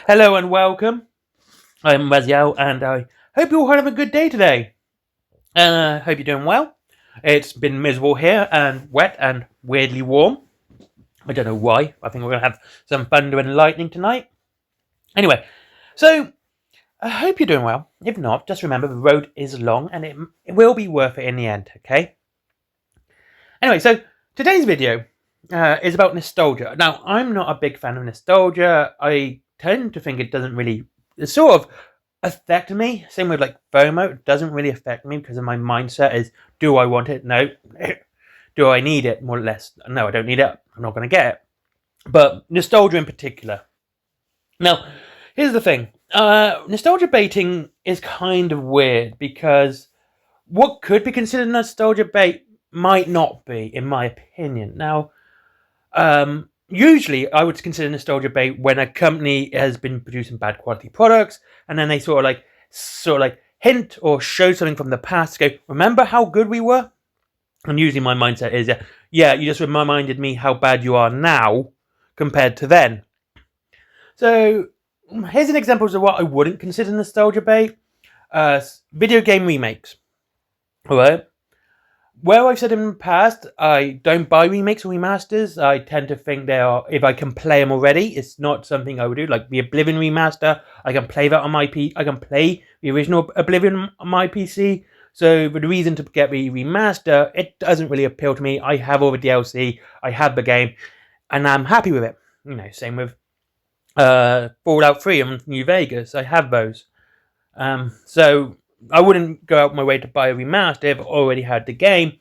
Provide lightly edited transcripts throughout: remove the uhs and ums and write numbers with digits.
Hello and welcome. I'm Raziel and I hope you're all having a good day today. Hope you're doing well. It's been miserable here and wet and weirdly warm. I don't know why. I think we're going to have some thunder and lightning tonight. Anyway, so I hope you're doing well. If not, just remember the road is long and it will be worth it in the end, okay? Anyway, so today's video is about nostalgia. Now, I'm not a big fan of nostalgia. I tend to think it doesn't really... It sort of affect me. Same with like FOMO. It doesn't really affect me because of my mindset is, do I want it? No. Do I need it? More or less. No, I don't need it. I'm not going to get it. But nostalgia in particular. Now, here's the thing. Nostalgia baiting is kind of weird because what could be considered nostalgia bait might not be, in my opinion. Now, usually I would consider nostalgia bait when a company has been producing bad quality products and then they sort of like hint or show something from the past to go, remember how good we were? And usually my mindset is, yeah, you just reminded me how bad you are now compared to then. So here's an example of what I wouldn't consider nostalgia bait. Video game remakes. Alright. Where I've said in the past, I don't buy remakes or remasters. I tend to think they are, if I can play them already, it's not something I would do. Like the Oblivion remaster, I can play that on my I can play the original Oblivion on my PC. So for the reason to get the remaster, it doesn't really appeal to me. I have all the DLC, I have the game, and I'm happy with it. You know, same with Fallout 3 and New Vegas. I have those. So I wouldn't go out my way to buy a remaster if I already had the game,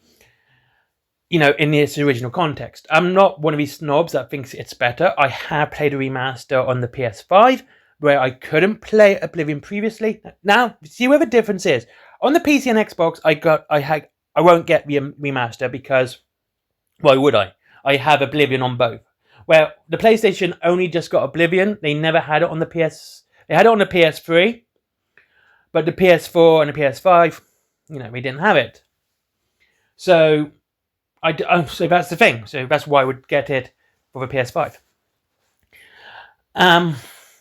you know, in its original context. I'm not one of these snobs that thinks it's better. I have played a remaster on the PS5 where I couldn't play Oblivion previously. Now, see where the difference is. On the PC and Xbox, I won't get the remaster because why would I? I have Oblivion on both. Where the PlayStation only just got Oblivion, they never had it on the PS. They had it on the PS3. But the PS4 and the PS5, you know, we didn't have it. So, so that's the thing. So that's why I would get it for the PS5.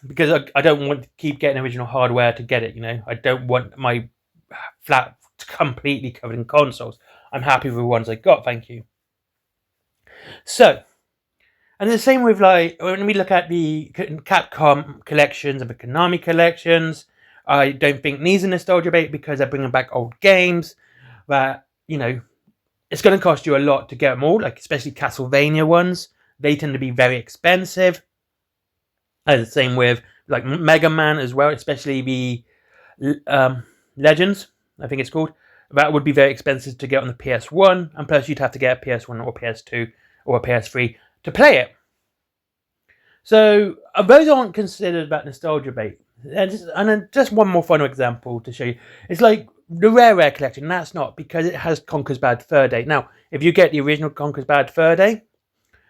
Because I don't want to keep getting original hardware to get it, you know. I don't want my flat completely covered in consoles. I'm happy with the ones I got, thank you. So, and the same with like, when we look at the Capcom collections and the Konami collections, I don't think needs a nostalgia bait because they're bringing back old games that, you know, it's going to cost you a lot to get them all, like especially Castlevania ones. They tend to be very expensive. The same with like Mega Man as well, especially the Legends, I think it's called. That would be very expensive to get on the PS1, and plus you'd have to get a PS1 or PS2 or a PS3 to play it. So those aren't considered that nostalgia bait. And then just one more final example to show you. It's like the Rare collection. That's not, because it has Conker's Bad Fur Day. Now, if you get the original Conker's Bad Fur Day,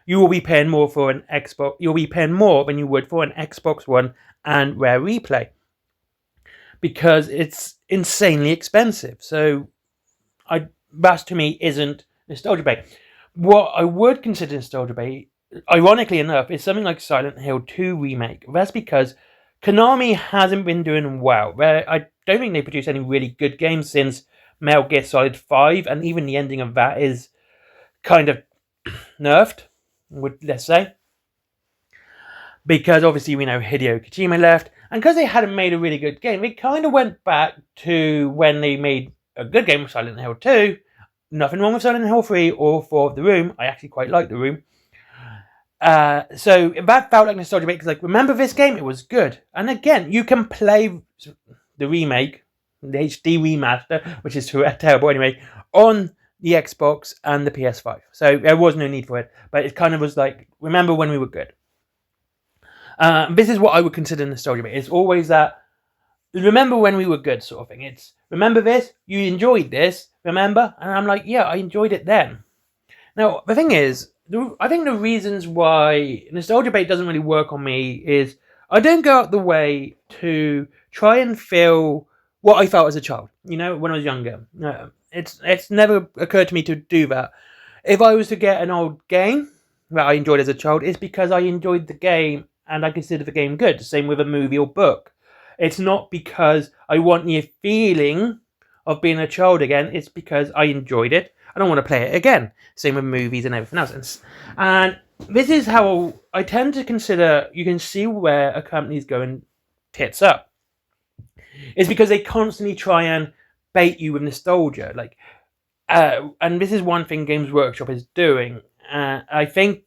you will be paying more for an Xbox. You'll be paying more than you would for an Xbox One and Rare Replay, because it's insanely expensive. So, that to me isn't nostalgia bait. What I would consider nostalgia bait, ironically enough, is something like Silent Hill 2 remake. That's because Konami hasn't been doing well. I don't think they produced any really good games since Metal Gear Solid 5, and even the ending of that is kind of nerfed, let's say. Because obviously we know Hideo Kojima left, and because they hadn't made a really good game, they kind of went back to when they made a good game with Silent Hill 2. Nothing wrong with Silent Hill 3 or 4 of The Room. I actually quite like The Room. So that felt like nostalgia bait because, like, remember this game? It was good. And again, you can play the remake, the HD remaster, which is terrible anyway, on the Xbox and the PS5. So there was no need for it. But it kind of was like, remember when we were good. This is what I would consider nostalgia bait. It's always that, remember when we were good sort of thing. It's, remember this? You enjoyed this, remember? And I'm like, yeah, I enjoyed it then. Now, the thing is, I think the reasons why nostalgia bait doesn't really work on me is I don't go out the way to try and feel what I felt as a child, you know, when I was younger. It's never occurred to me to do that. If I was to get an old game that I enjoyed as a child, it's because I enjoyed the game and I consider the game good. The same with a movie or book. It's not because I want the feeling of being a child again. It's because I enjoyed it and I want to play it again. Same with movies and everything else. And this is how I tend to consider. You can see where a company's going tits up. It's because they constantly try and bait you with nostalgia. And this is one thing Games Workshop is doing. I think,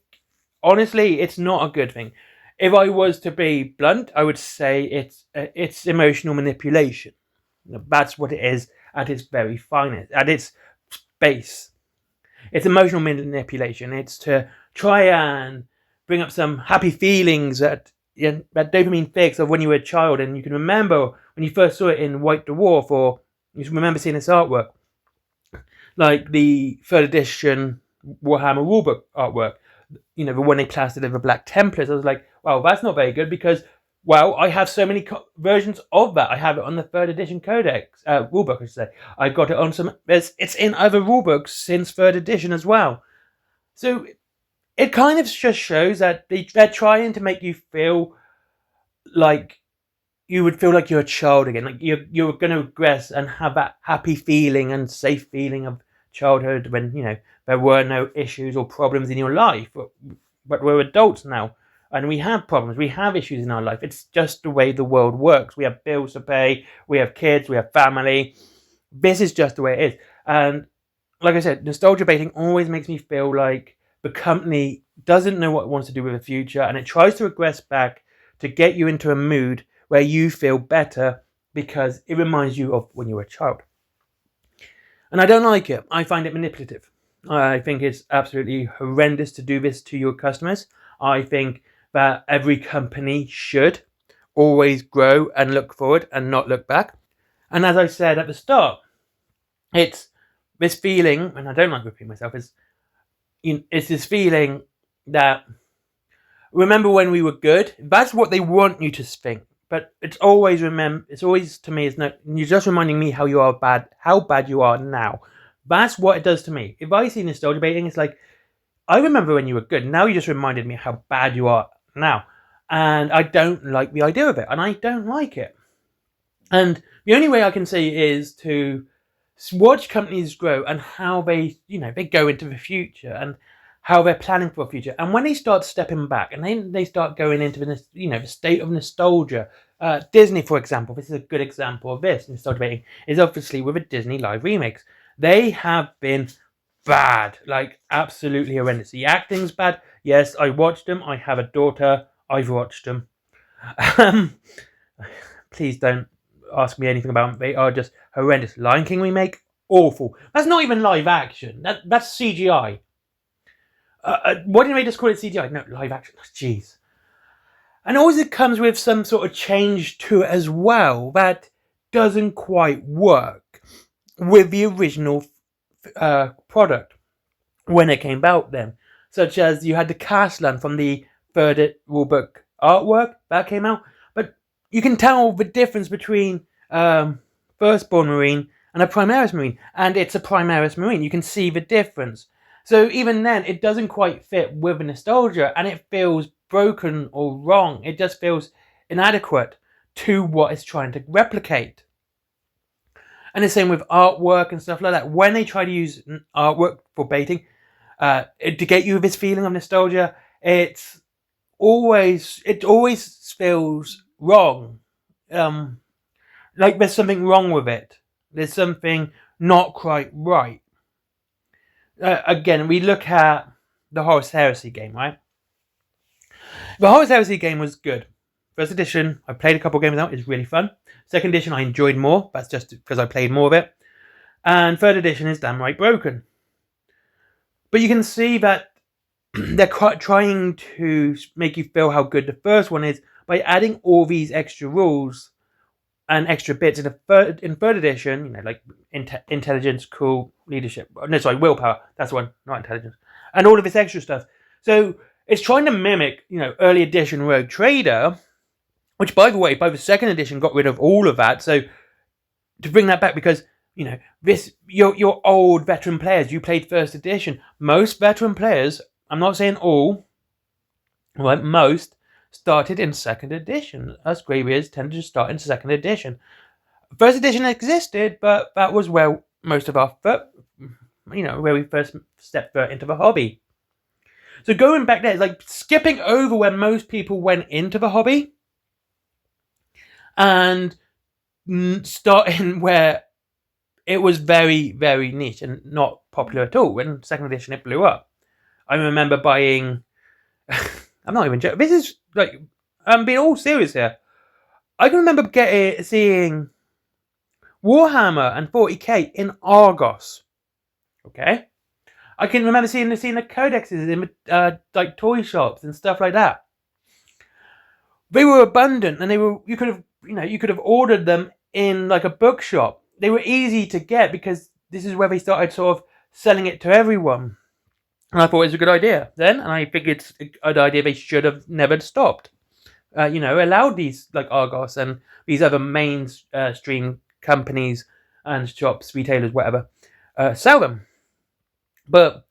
honestly, it's not a good thing. If I was to be blunt, I would say it's emotional manipulation. That's what it is at its very finest, at its base. It's emotional manipulation. It's to try and bring up some happy feelings that dopamine fix of when you were a child, and you can remember when you first saw it in White Dwarf, or you remember seeing this artwork, like the 3rd edition Warhammer rulebook artwork. The one they plastered over Black Templars. I was like, wow, that's not very good because, well, I have so many versions of that. I have it on the 3rd edition codex, rulebook, I should say. I got it on it's in other rulebooks since 3rd edition as well. So it kind of just shows that they're trying to make you feel like you would feel like you're a child again. Like you're going to regress and have that happy feeling and safe feeling of childhood when, there were no issues or problems in your life. But we're adults now and we have problems. We have issues in our life. It's just the way the world works. We have bills to pay. We have kids. We have family. This is just the way it is. And like I said, nostalgia baiting always makes me feel like the company doesn't know what it wants to do with the future, and it tries to regress back to get you into a mood where you feel better because it reminds you of when you were a child. And I don't like it. I find it manipulative. I think it's absolutely horrendous to do this to your customers. I think that every company should always grow and look forward and not look back. And as I said at the start, it's this feeling, and I don't like repeating myself, it's this feeling that, remember when we were good? That's what they want you to think. But it's always to me, you're just reminding me how bad you are now. That's what it does to me. If I see nostalgia baiting, it's like, I remember when you were good. Now you just reminded me how bad you are now. And I don't like the idea of it. And I don't like it. And the only way I can see is to watch companies grow and how they go into the future and how they're planning for the future. And when they start stepping back and then they start going into the state of nostalgia, Disney, for example, this is a good example of this. Nostalgia baiting is obviously with the Disney live remakes. They have been bad, like absolutely horrendous. The acting's bad. Yes, I watched them. I have a daughter. I've watched them. Please don't ask me anything about them. They are just horrendous. Lion King remake, awful. That's not even live action. That's CGI. Why didn't they just call it CGI? No, live action. Jeez. And always it comes with some sort of change to it as well that doesn't quite work with the original product when it came out then. Such as you had the Castellan from the 3rd rulebook artwork that came out. But you can tell the difference between Firstborn Marine and a Primaris Marine. And it's a Primaris Marine. You can see the difference. So even then, it doesn't quite fit with the nostalgia, and it feels broken or wrong. It just feels inadequate to what it's trying to replicate. And the same with artwork and stuff like that. When they try to use artwork for baiting, to get you this feeling of nostalgia, it always feels wrong. Like there's something wrong with it. There's something not quite right. Again, we look at the Horus Heresy game, right? The Horus Heresy game was good. 1st edition, I played a couple games out. It's really fun. 2nd edition, I enjoyed more. That's just because I played more of it. And 3rd edition is damn right broken. But you can see that they're trying to make you feel how good the first one is by adding all these extra rules and extra bits. In 3rd edition, like intelligence, cool, leadership. No, sorry, willpower. That's the one, not intelligence. And all of this extra stuff. So it's trying to mimic, early edition Rogue Trader, which, by the way, by the 2nd edition got rid of all of that. So to bring that back, because your old veteran players, you played 1st edition. Most veteran players, I'm not saying all, right, most, started in 2nd edition. Us greybeards tended to start in 2nd edition. 1st edition existed, but that was where most of our, where we first stepped into the hobby. So going back there, it's like skipping over where most people went into the hobby and starting where it was very, very niche and not popular at all. When 2nd edition, it blew up. I remember buying... I'm not even joking. This is like... I'm being all serious here. I can remember seeing Warhammer and 40k in Argos. Okay? I can remember seeing the codexes in like toy shops and stuff like that. They were abundant, and you could have ordered them in like a bookshop. They were easy to get because this is where they started sort of selling it to everyone. And I thought it was a good idea then, and I think it's a good idea they should have never stopped. Allowed these like Argos and these other mainstream companies and shops, retailers, whatever, sell them. But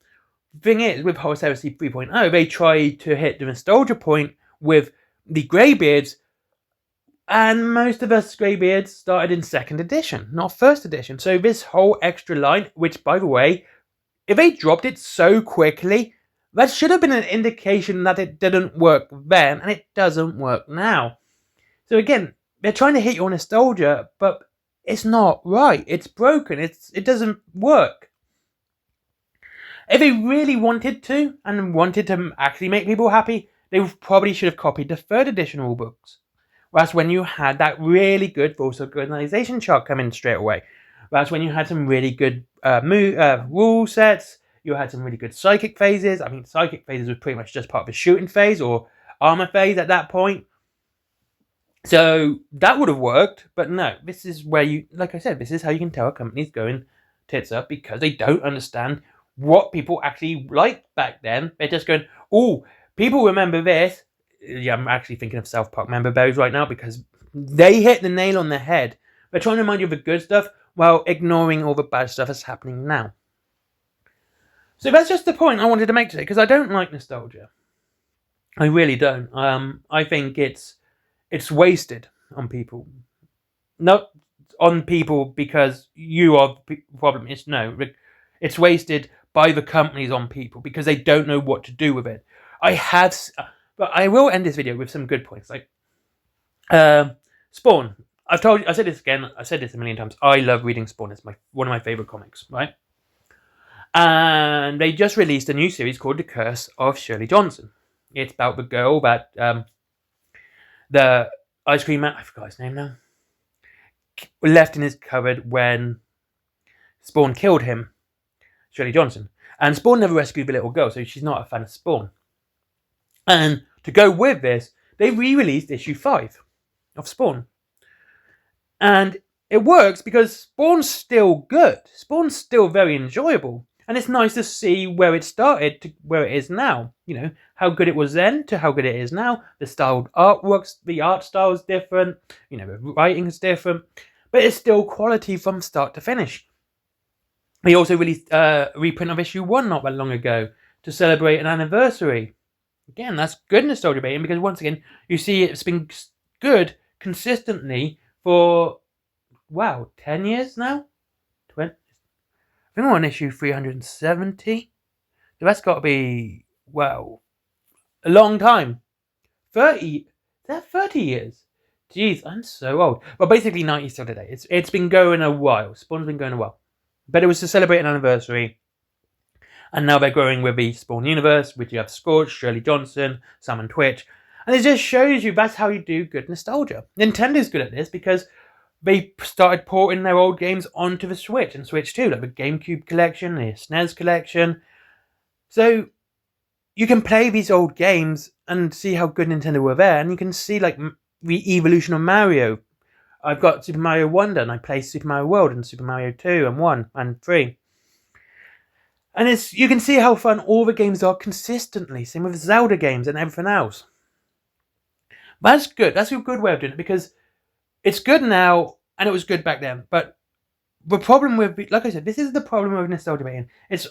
the thing is, with Horus Heresy 3.0, they tried to hit the nostalgia point with the greybeards, and most of us greybeards started in 2nd edition, not 1st edition. So this whole extra line, which, by the way, if they dropped it so quickly, that should have been an indication that it didn't work then, and it doesn't work now. So again, they're trying to hit your nostalgia, but it's not right. It's broken. It doesn't work. If they really wanted to, and wanted to actually make people happy, they probably should have copied the 3rd edition rulebooks. That's when you had that really good force organization chart come in straight away. That's when you had some really good rule sets. You had some really good psychic phases. I mean, psychic phases was pretty much just part of the shooting phase or armor phase at that point. So that would have worked, but no. This is where like I said, this is how you can tell a company's going tits up, because they don't understand what people actually liked back then. They're just going, oh, people remember this. Yeah, I'm actually thinking of South Park Member Berries right now, because they hit the nail on the head. They're trying to remind you of the good stuff while ignoring all the bad stuff that's happening now. So that's just the point I wanted to make today, because I don't like nostalgia. I really don't. I think it's wasted on people. Not on people because you are the problem. It's wasted by the companies on people because they don't know what to do with it. But I will end this video with some good points. Like Spawn. I said this again. I said this a million times. I love reading Spawn. It's one of my favorite comics, right? And they just released a new series called The Curse of Shirley Johnson. It's about the girl that the ice cream man, I forgot his name now, left in his cupboard when Spawn killed him, Shirley Johnson. And Spawn never rescued the little girl, so she's not a fan of Spawn. And to go with this, they re-released issue 5 of Spawn. And it works because Spawn's still good. Spawn's still very enjoyable. And it's nice to see where it started to where it is now. How good it was then to how good it is now. The art style is different. The writing is different. But it's still quality from start to finish. They also released a reprint of issue 1 not that long ago to celebrate an anniversary. Again, that's good nostalgia baiting, because once again, you see it's been good consistently for, 10 years now? 20? I think we're on issue 370. So that's got to be, a long time. 30? Is that 30 years? Jeez, I'm so old. Well, basically 90 still today. It's been going a while. Spawn's been going a while. But it was to celebrate an anniversary. And now they're growing with the Spawn universe, which you have Scorch, Shirley Johnson, Sam and Twitch. And it just shows you that's how you do good nostalgia. Nintendo's good at this because they started porting their old games onto the Switch and Switch 2, like the GameCube collection, the SNES collection. So you can play these old games and see how good Nintendo were there, and you can see like the evolution of Mario. I've got Super Mario Wonder, and I play Super Mario World and Super Mario 2 and 1 and 3. And you can see how fun all the games are consistently. Same with Zelda games and everything else. But that's good. That's a good way of doing it, because it's good now and it was good back then. But the problem with, like I said, this is the problem with nostalgia baiting. It's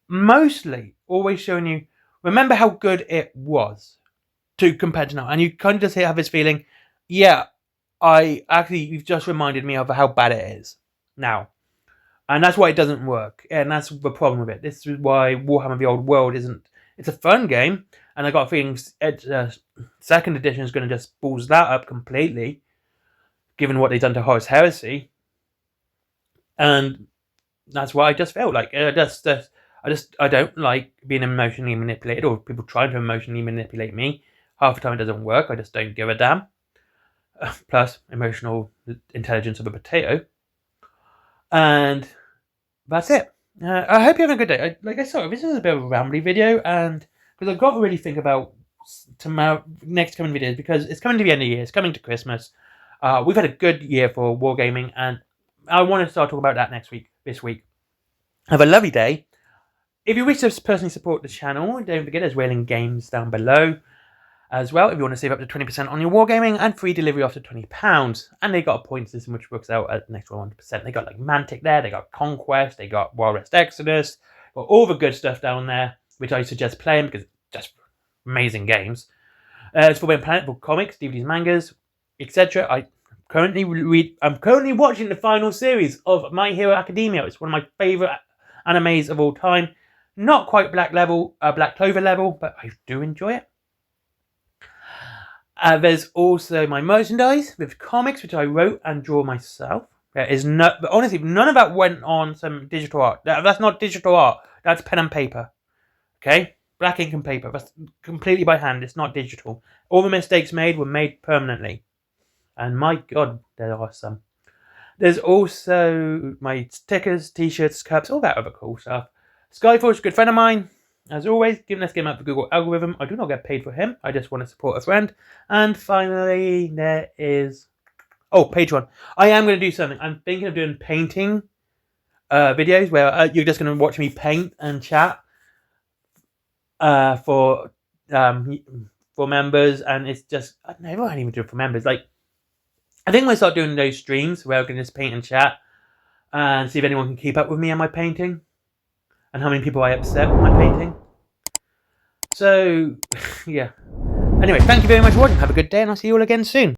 mostly always showing you, remember how good it was. to compared to now, and you kind of just have this feeling, yeah, you've just reminded me of how bad it is now. And that's why it doesn't work. And that's the problem with it. This is why Warhammer the Old World isn't... It's a fun game. And I got feelings second edition is going to just balls that up completely, given what they've done to Horus Heresy. And that's why I just felt like I don't like being emotionally manipulated, or people trying to emotionally manipulate me. Half the time it doesn't work. I just don't give a damn. Plus, emotional intelligence of a potato. And that's it. I hope you have a good day. Like I said, this is a bit of a rambly video, and because I've got to really think about tomorrow, next coming videos, because it's coming to the end of the year, it's coming to Christmas. We've had a good year for wargaming, and I want to start talking about that this week. Have a lovely day. If you wish to personally support the channel, don't forget there's Whaling Games down below as well, if you want to save up to 20% on your wargaming, and free delivery after £20. And they got a point system which works out at an extra 1%. They got like Mantic there, they got Conquest, they got Wild West Exodus, got all the good stuff down there, which I suggest playing because it's just amazing games. It's for Planet for comics, DVDs, mangas, etc. I'm currently watching the final series of My Hero Academia. It's one of my favourite animes of all time. Not quite Black Clover level, but I do enjoy it. There's also my merchandise with comics, which I wrote and draw myself. There is honestly, none of that went on some digital art. That's not digital art. That's pen and paper. Okay? Black ink and paper. That's completely by hand. It's not digital. All the mistakes made were made permanently. And my God, there are some. There's also my stickers, t-shirts, cups, all that other cool stuff. Skyforge, a good friend of mine. As always, giving this game out the Google algorithm. I do not get paid for him. I just want to support a friend. And finally, there is... Oh, Patreon. I am going to do something. I'm thinking of doing painting videos where you're just going to watch me paint and chat for members. And it's just... I don't even do it for members. Like, I think I'm going to start doing those streams where I can just paint and chat and see if anyone can keep up with me and my painting. And how many people I upset with my painting. So, yeah. Anyway, thank you very much for watching. Have a good day, and I'll see you all again soon.